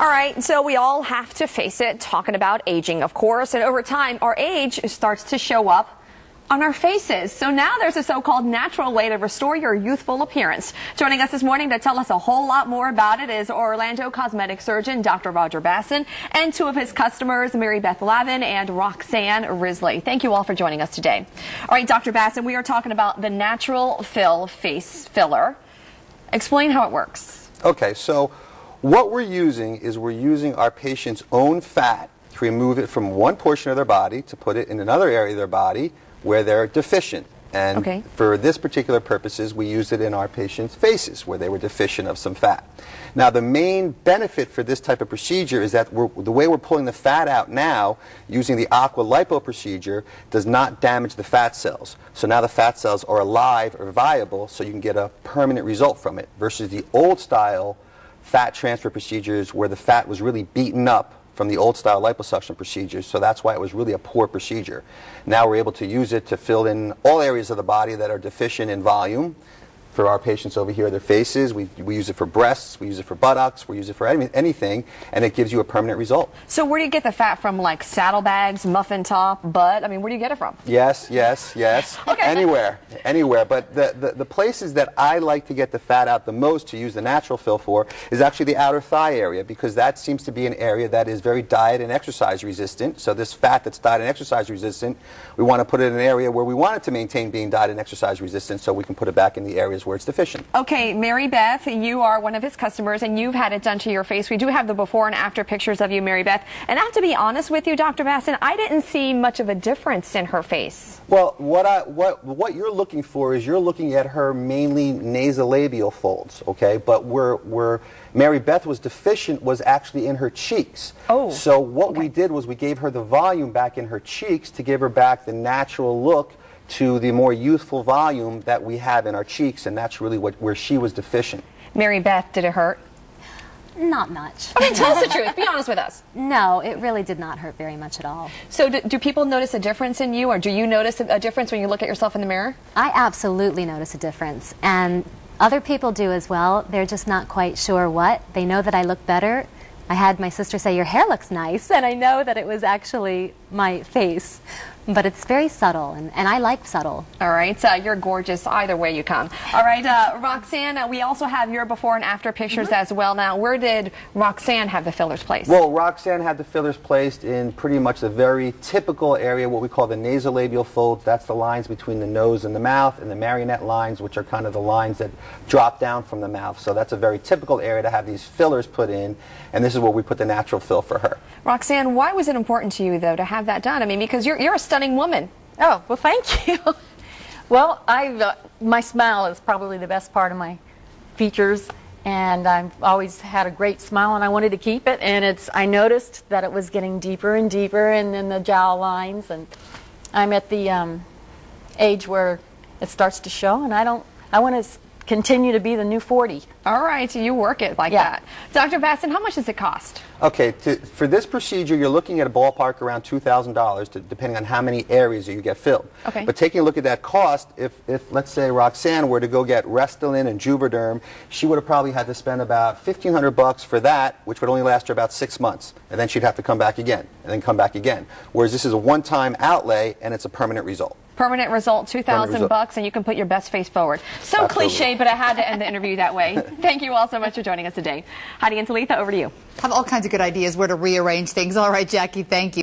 All right, so we all have to face it, talking about aging, of course, and over time, our age starts to show up on our faces. So now there's a so-called natural way to restore your youthful appearance. Joining us this morning to tell us a whole lot more about it is Orlando cosmetic surgeon Dr. Roger Basson and two of his customers, Mary Beth Lavin and Roxanne Risley. Thank you all for joining us today. All right, Dr. Basson, we are talking about the NaturalFill face filler. Explain how it works. Okay, so what we're using is we're using our patient's own fat to remove it from one portion of their body to put it in another area of their body where they're deficient. And for this particular purposes, we used it in our patients' faces where they were deficient of some fat. Now, the main benefit for this type of procedure is that the way we're pulling the fat out now, using the aqua lipo procedure, does not damage the fat cells. So now the fat cells are alive or viable, so you can get a permanent result from it, versus the old style fat transfer procedures where the fat was really beaten up from the old style liposuction procedures, so that's why it was really a poor procedure. Now we're able to use it to fill in all areas of the body that are deficient in volume. For our patients over here, their faces, we use it for breasts, we use it for buttocks, we use it for anything, and it gives you a permanent result. So where do you get the fat from, like saddlebags, muffin top, butt? I mean, where do you get it from? Yes. Okay. Anywhere. But the places that I like to get the fat out the most to use the NaturalFill for is actually the outer thigh area, because that seems to be an area that is very diet and exercise resistant. So this fat that's diet and exercise resistant, we want to put it in an area where we want it to maintain being diet and exercise resistant, so we can put it back in the areas where it's deficient. Okay, Mary Beth, you are one of his customers and you've had it done to your face. We do have the before and after pictures of you, Mary Beth. And I have to be honest with you, Dr. Basson, I didn't see much of a difference in her face. Well, what you're looking for is you're looking at her mainly nasolabial folds, okay? But where Mary Beth was deficient was actually in her cheeks. Oh. So what we did was we gave her the volume back in her cheeks to give her back the natural look to the more youthful volume that we have in our cheeks, and that's really where she was deficient. Mary Beth, did it hurt? Not much. I mean, tell us the truth. Be honest with us. No, it really did not hurt very much at all. So do people notice a difference in you, or do you notice a difference when you look at yourself in the mirror? I absolutely notice a difference, and other people do as well. They're just not quite sure what. They know that I look better. I had my sister say, "Your hair looks nice," and I know that it was actually my face. But it's very subtle, and I like subtle. All right, you're gorgeous either way you come. All right, Roxanne, we also have your before and after pictures as well. Now, where did Roxanne have the fillers placed? Well, Roxanne had the fillers placed in pretty much the very typical area, what we call the nasolabial folds. That's the lines between the nose and the mouth, and the marionette lines, which are kind of the lines that drop down from the mouth. So that's a very typical area to have these fillers put in, and this is where we put the NaturalFill for her. Roxanne, why was it important to you, though, to have that done? I mean, because you're a stunning woman. Oh, well, thank you. Well, my smile is probably the best part of my features, and I've always had a great smile, and I wanted to keep it. And I noticed that it was getting deeper and deeper, and then the jowl lines, and I'm at the age where it starts to show, and I want to continue to be the new 40. All right, so you work it like that. Dr. Basson, how much does it cost? Okay, for this procedure, you're looking at a ballpark around $2,000, depending on how many areas you get filled. Okay. But taking a look at that cost, if let's say Roxanne were to go get Restylane and Juvederm, she would have probably had to spend about $1,500 for that, which would only last her about 6 months. And then she'd have to come back again, and then come back again. Whereas this is a one-time outlay, and it's a permanent result. Permanent result, $2,000, and you can put your best face forward. So cliche, but I had to end the interview that way. Thank you all so much for joining us today. Heidi and Talitha, over to you. Have all kinds of good ideas where to rearrange things. All right, Jackie, thank you.